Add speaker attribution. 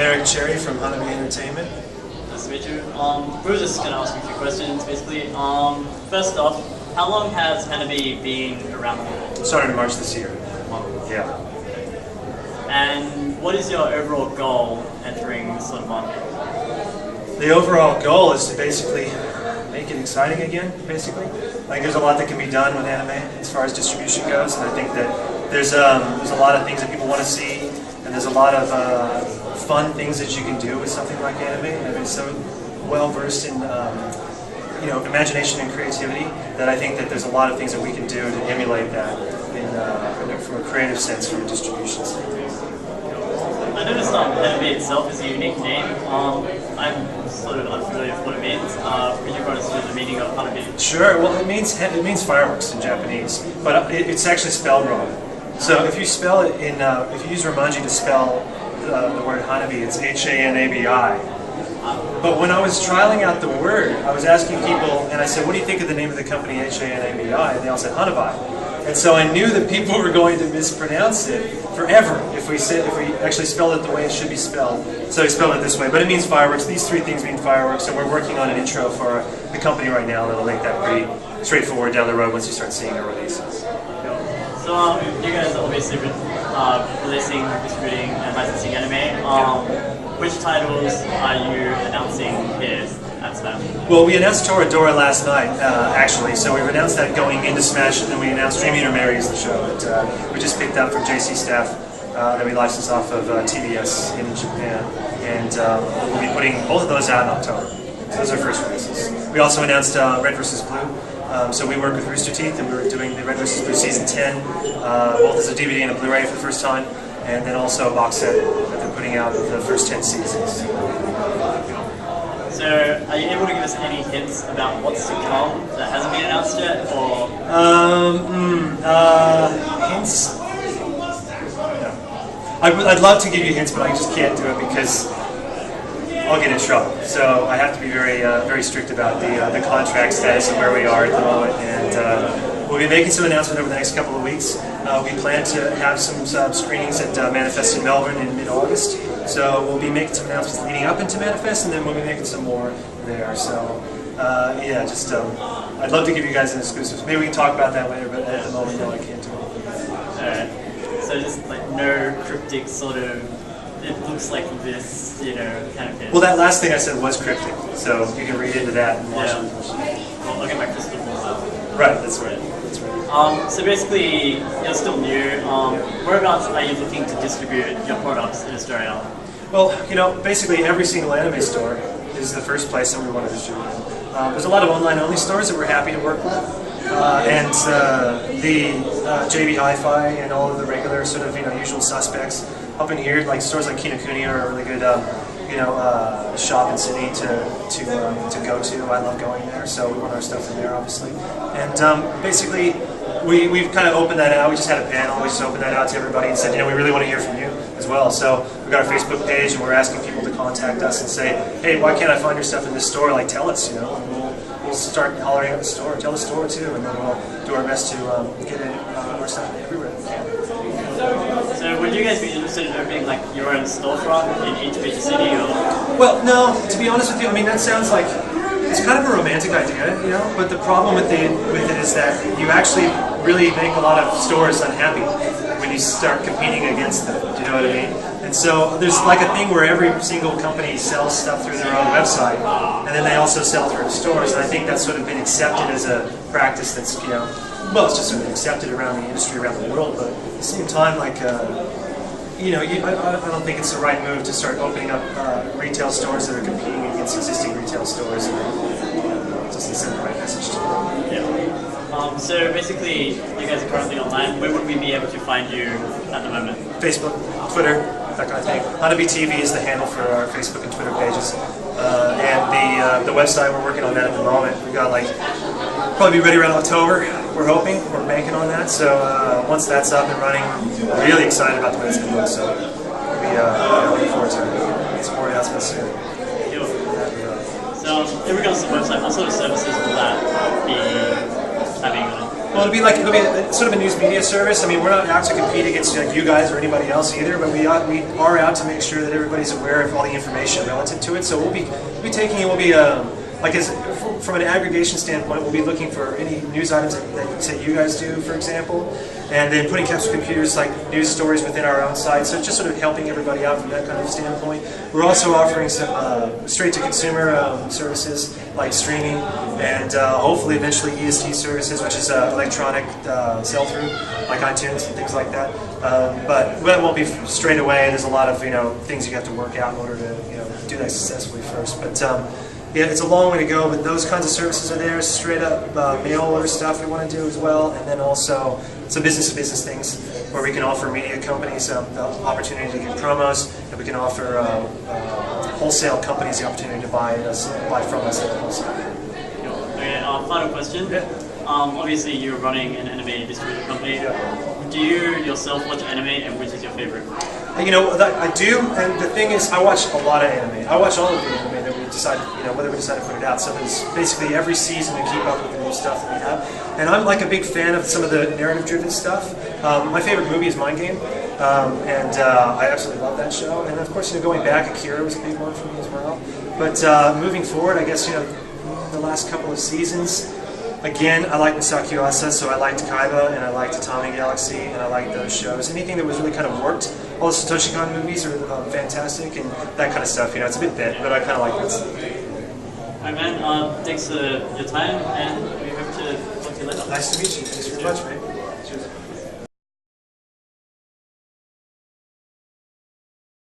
Speaker 1: Merrick Cherry from Hanabee Entertainment.
Speaker 2: Nice to meet you. We were just going to ask you a few questions, basically. First off, how long has Hanabee been around?
Speaker 1: Started in March this year. Yeah.
Speaker 2: And what is your overall goal entering this sort of market?
Speaker 1: The overall goal is to basically make it exciting again, basically. Like there's a lot that can be done with anime as far as distribution goes, and I think that there's a lot of things that people want to see, and there's a lot of fun things that you can do with something like anime. And I'm so well versed in imagination and creativity that I think that there's a lot of things that we can do to emulate that from a creative sense, from a distribution standpoint.
Speaker 2: I noticed Hanabee itself is a unique name. I'm sort of unfamiliar with what it means. Could you run us through the meaning of Hanabee?
Speaker 1: Sure. Well, it means fireworks in Japanese, but it's actually spelled wrong. So if you spell it in, if you use Romanji to spell the word Hanabee, it's H-A-N-A-B-I. But when I was trialing out the word, I was asking people, and I said, "What do you think of the name of the company Hanabee?" And they all said Hanabee. And so I knew that people were going to mispronounce it forever if we actually spelled it the way it should be spelled. So we spelled it this way, but it means fireworks. These three things mean fireworks, and we're working on an intro for the company right now that'll make that pretty straightforward down the road once you start seeing our releases.
Speaker 2: So you guys are obviously releasing, distributing, and licensing anime. Which titles are you announcing here at Smash?
Speaker 1: Well, we announced Toradora last night, actually. So we've announced that going into Smash, and then we announced Dream Eater Mary is the show that we just picked up from JC Staff that we licensed off of TBS in Japan. And we'll be putting both of those out in October. So those are first releases. We also announced Red vs. Blue. So we work with Rooster Teeth, and we were doing the Red vs. Blue Season 10, both as a DVD and a Blu-ray for the first time, and then also a box set that they're putting out of the first 10 seasons.
Speaker 2: So, are you able to give us any hints about what's to come that hasn't been announced yet, or?
Speaker 1: Hints? No. I'd love to give you hints, but I just can't do it because I'll get in trouble. So I have to be very strict about the contract status and where we are at the moment. And we'll be making some announcement over the next couple of weeks. We plan to have some screenings at Manifest in Melbourne in mid-August. So we'll be making some announcements leading up into Manifest, and then we'll be making some more there. So yeah, just I'd love to give you guys an exclusive. Maybe we can talk about that later, but at the moment, no, I can't do it.
Speaker 2: Alright. So just like no cryptic sort of, it looks like this, kind of thing.
Speaker 1: Well, that last thing I said was cryptic, so you can read into that and watch it.
Speaker 2: Well, look at my crystal ball.
Speaker 1: Right, that's right. That's right.
Speaker 2: So basically, you're still new. Whereabouts are you looking to distribute your products in Australia?
Speaker 1: Well, basically every single anime store is the first place that we want to distribute. There's a lot of online-only stores that we're happy to work with. And the JB Hi-Fi and all of the regular sort of usual suspects up in here, like stores like Kinokuni are a really good shop in Sydney to go to. I love going there, so we want our stuff in there, obviously. And basically, we've kind of opened that out. We just had a panel. We just opened that out to everybody and said, we really want to hear from you as well. So we've got our Facebook page, and we're asking people to contact us and say, hey, why can't I find your stuff in this store? Like, tell us, and we'll start hollering at the store. Tell the store too, and then we'll do our best to get our stuff everywhere we can.
Speaker 2: So would you guys be interested in opening like your own storefront in each major city, or?
Speaker 1: Well, no. To be honest with you, that sounds like it's kind of a romantic idea, But the problem with it is that you actually really make a lot of stores unhappy when you start competing against them. Do you know what I mean? And so there's like a thing where every single company sells stuff through their own website, and then they also sell through the stores. And I think that's sort of been accepted as a practice that's well, it's just sort of accepted around the industry, around the world. But at the same time, like I don't think it's the right move to start opening up retail stores that are competing against existing retail stores. And just send the right message to them.
Speaker 2: Yeah. So basically, you guys are currently online. Where would we be able to find you at the moment?
Speaker 1: Facebook, Twitter, that kind of thing. Hanabee TV is the handle for our Facebook and Twitter pages. And the website, we're working on that at the moment. We got probably be ready around October. We're hoping. We're banking on that. So once that's up and running, we're really excited about the way it's going to look. So we're looking forward to it. It's more announcements soon.
Speaker 2: So in regards to the website, what sort of services will that be having on it?
Speaker 1: Well, it'll be sort of a news media service. I mean, we're not out to compete against you guys or anybody else either, but we are out to make sure that everybody's aware of all the information relative to it. So we'll be taking it. We'll be from an aggregation standpoint, we'll be looking for any news items that say you guys do, for example, and then putting Capsule Computers like news stories within our own site. So just sort of helping everybody out from that kind of standpoint. We're also offering some straight-to-consumer services like streaming and hopefully eventually EST services, which is electronic sell-through, like iTunes and things like that. But that won't be straight away. There's a lot of things you have to work out in order to do that successfully first. But yeah, it's a long way to go, but those kinds of services are there. Straight up mail order stuff we want to do as well, and then also some business-to-business things where we can offer media companies the opportunity to get promos, and we can offer wholesale companies the opportunity to buy from us at wholesale.
Speaker 2: Okay, final question.
Speaker 1: Yeah.
Speaker 2: Obviously, you're running an anime distributor company.
Speaker 1: Yeah.
Speaker 2: Do you yourself watch anime, and which is your favorite?
Speaker 1: I do, and the thing is, I watch a lot of anime. I watch all of the anime that we decide, whether we decide to put it out. So there's basically every season to keep up with the new stuff that we have. And I'm like a big fan of some of the narrative-driven stuff. My favorite movie is Mind Game, and I absolutely love that show. And of course, going back, Akira was a big one for me as well. But moving forward, I guess the last couple of seasons. Again, I like Misaki Yuasa, so I liked Kaiba, and I liked Atomic Galaxy, and I liked those shows. Anything that was really kind of worked. All the Satoshi Kon movies are fantastic, and that kind of stuff. It's a bit bit, but I kind of like that stuff.
Speaker 2: Alright, man. Thanks for your time, and we hope to talk to you later.
Speaker 1: Nice to meet you. Thanks very much, man.